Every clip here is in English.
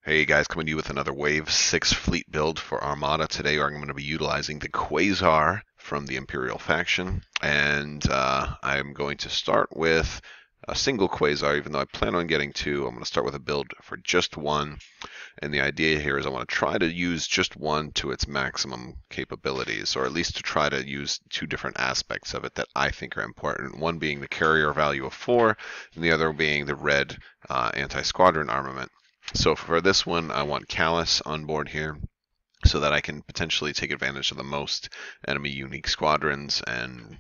Hey guys, coming to you with another Wave 6 fleet build for Armada. Today I'm going to be utilizing the Quasar from the Imperial faction, and I'm going to start with a single Quasar, even though I plan on getting two. I'm going to start with a build for just one, and the idea here is I want to try to use just one to its maximum capabilities, or at least to try to use two different aspects of it that I think are important. One being the carrier value of 4, and the other being the red anti-squadron armament. So for this one, I want Callus on board here so that I can potentially take advantage of the most enemy unique squadrons and,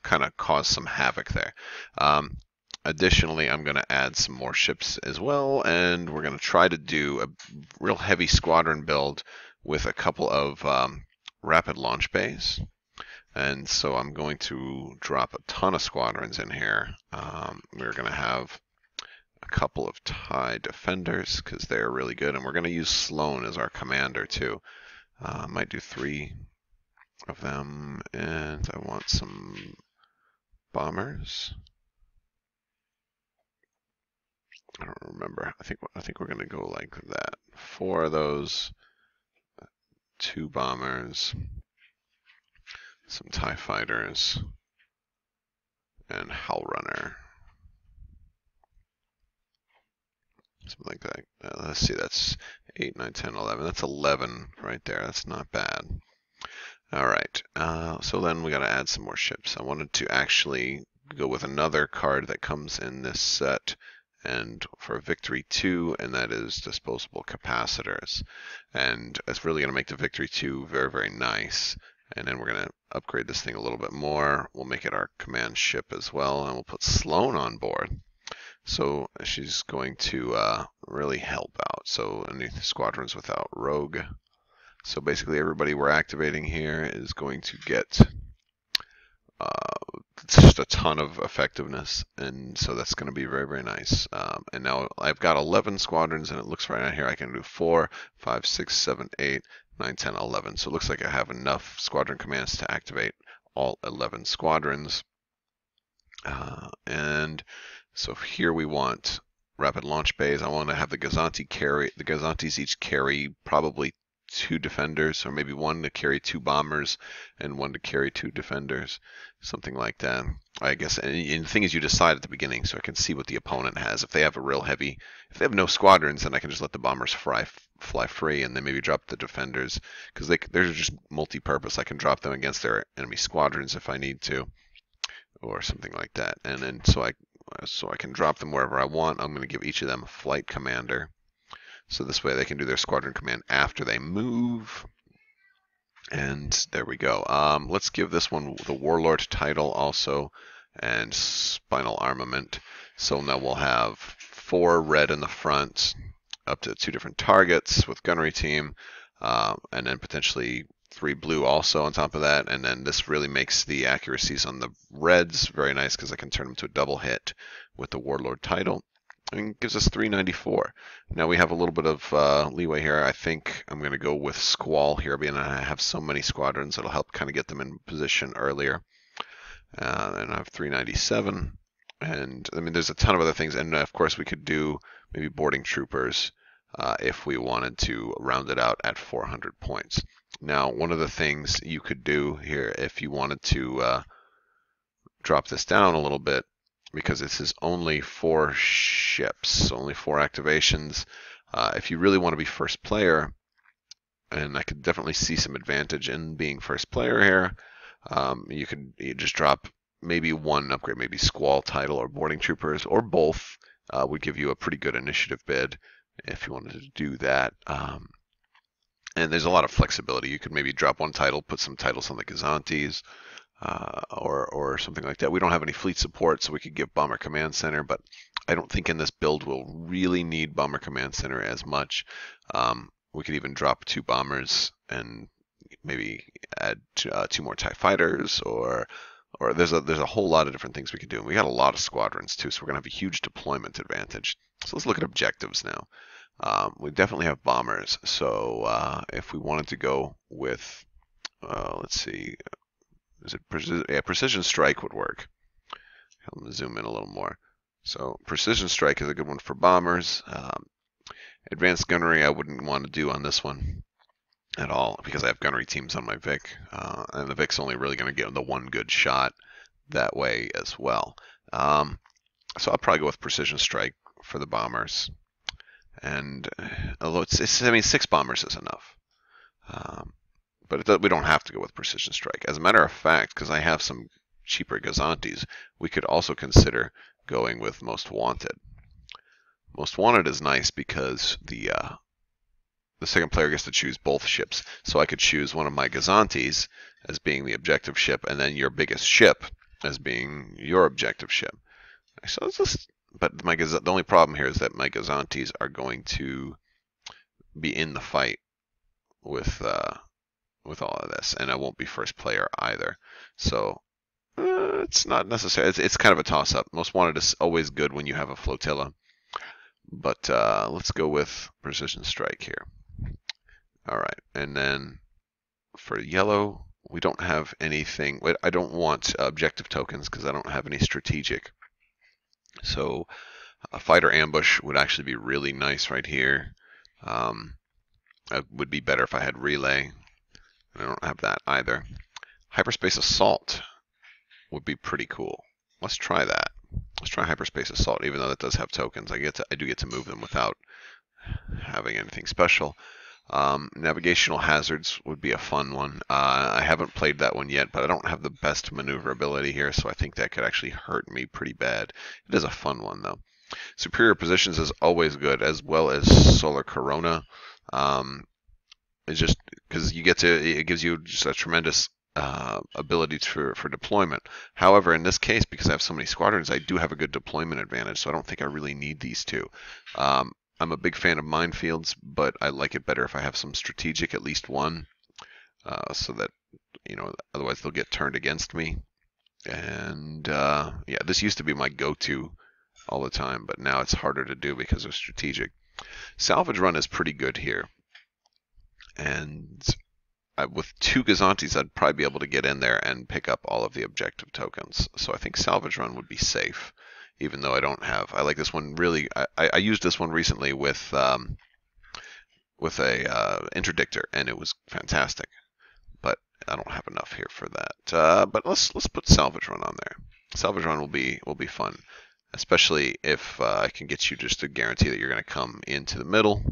kind of cause some havoc there. Additionally, I'm going to add some more ships as well, and we're going to try to do a real heavy squadron build with a couple of rapid launch bays. And so I'm going to drop a ton of squadrons in here. We're going to have a couple of TIE defenders because they're really good, and we're going to use Sloane as our commander too. Might do 3 of them, and I want some bombers. I don't remember. I think we're going to go like that. 4 of those, 2 bombers, some TIE fighters, and Hull Runner. Something like that. Let's see, that's 8, 9, 10, 11. That's 11 right there. That's not bad. All right, so then we got to add some more ships. I wanted to actually go with another card that comes in this set and for Victory 2, and that is disposable capacitors. And it's really going to make the Victory 2 very, very nice. And then we're going to upgrade this thing a little bit more. We'll make it our command ship as well, and we'll put Sloane on board. So she's going to really help out. So any squadrons without rogue. So basically everybody we're activating here is going to get just a ton of effectiveness, and so that's going to be very, very nice. And now I've got 11 squadrons, and it looks right out here I can do 4, 5, 6, 7, 8, 9, 10, 11. So it looks like I have enough squadron commands to activate all 11 squadrons. And so here we want rapid launch bays. I want to have the Gazantis each carry probably 2 defenders, or maybe 1 to carry 2 bombers and 1 to carry 2 defenders, something like that. I guess, and the thing is, you decide at the beginning so I can see what the opponent has. If they have if they have no squadrons, then I can just let the bombers fly free, and then maybe drop the defenders, because they're just multi-purpose. I can drop them against their enemy squadrons if I need to, or something like that. And then so I can drop them wherever I want. I'm going to give each of them a flight commander. So this way they can do their squadron command after they move. And there we go. Let's give this one the Warlord title also, and Spinal Armament. So now we'll have 4 red in the front, up to 2 different targets with gunnery team, and then potentially 3 blue also on top of that. And then this really makes the accuracies on the reds very nice because I can turn them to a double hit with the Warlord title. And gives us 394. Now we have a little bit of leeway here. I think I'm going to go with Squall here, being I have so many squadrons, it'll help kind of get them in position earlier. And I have 397. And I mean, there's a ton of other things. And of course, we could do maybe boarding troopers if we wanted to round it out at 400 points. Now, one of the things you could do here, if you wanted to drop this down a little bit, because this is only 4 ships, only 4 activations. If you really want to be first player, and I could definitely see some advantage in being first player here, you just drop maybe 1 upgrade, maybe Squall title or boarding troopers, or both would give you a pretty good initiative bid if you wanted to do that. And there's a lot of flexibility. You could maybe drop 1 title, put some titles on the Gazantis, or something like that. We don't have any fleet support, so we could give Bomber Command Center, but I don't think in this build we'll really need Bomber Command Center as much. We could even drop 2 bombers and maybe add 2 more TIE fighters, or there's a whole lot of different things we could do. And we got a lot of squadrons too, so we're gonna have a huge deployment advantage. So let's look at objectives now. We definitely have bombers, so if we wanted to go with, let's see, is it precision strike would work. I'm gonna zoom in a little more. So precision strike is a good one for bombers. Advanced gunnery I wouldn't want to do on this one at all because I have gunnery teams on my Vic, and the Vic's only really going to get the one good shot that way as well. So I'll probably go with precision strike for the bombers, and although I mean 6 bombers is enough, but we don't have to go with precision strike. As a matter of fact, because I have some cheaper Gazantes, we could also consider going with most wanted. Most wanted is nice because the second player gets to choose both ships. So I could choose one of my Gazantes as being the objective ship, and then your biggest ship as being your objective ship. So it's just, but the only problem here is that my Gazantes are going to be in the fight with all of this, and I won't be first player either. So it's not necessary. It's kind of a toss-up. Most wanted is always good when you have a flotilla, but let's go with precision strike here. All right, and then for yellow, we don't have anything. I don't want objective tokens because I don't have any strategic. So a fighter ambush would actually be really nice right here. It would be better if I had relay. I don't have that either. Hyperspace assault would be pretty cool. Let's try that. Let's try hyperspace assault, even though that does have tokens. I do get to move them without having anything special. Navigational hazards would be a fun one. I haven't played that one yet, but I don't have the best maneuverability here, so I think that could actually hurt me pretty bad. It is a fun one, though. Superior positions is always good, as well as solar corona. It's just because it gives you just a tremendous ability for deployment. However, in this case, because I have so many squadrons, I do have a good deployment advantage, so I don't think I really need these two. I'm a big fan of minefields, but I like it better if I have some strategic, at least one, so that, otherwise they'll get turned against me. And yeah, this used to be my go-to all the time, but now it's harder to do because of strategic. Salvage run is pretty good here. And with 2 Gazantes, I'd probably be able to get in there and pick up all of the objective tokens. So I think salvage run would be safe, even though I don't have. I like this one really. I used this one recently with a interdictor, and it was fantastic. But I don't have enough here for that. But let's put salvage run on there. Salvage run will be fun, especially if I can get you just to guarantee that you're going to come into the middle.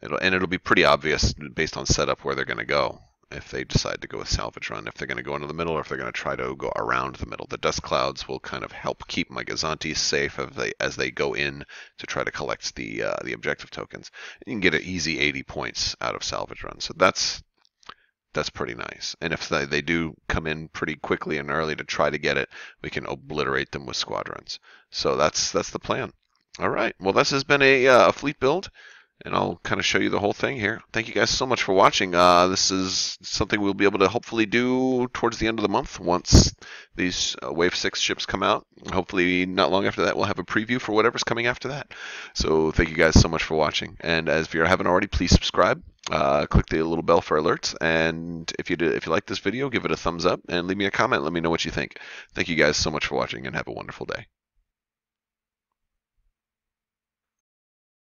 It'll be pretty obvious based on setup where they're going to go if they decide to go with salvage run, if they're going to go into the middle or if they're going to try to go around the middle. The dust clouds will kind of help keep my Gazantes safe as they go in to try to collect the objective tokens. You can get an easy 80 points out of salvage run, so that's pretty nice. And if they do come in pretty quickly and early to try to get it, we can obliterate them with squadrons. So that's the plan. All right. Well, this has been a fleet build, and I'll kind of show you the whole thing here. Thank you guys so much for watching. This is something we'll be able to hopefully do towards the end of the month once these Wave 6 ships come out. Hopefully not long after that we'll have a preview for whatever's coming after that. So thank you guys so much for watching. And if you haven't already, please subscribe. Click the little bell for alerts. And if you like this video, give it a thumbs up and leave me a comment. Let me know what you think. Thank you guys so much for watching and have a wonderful day.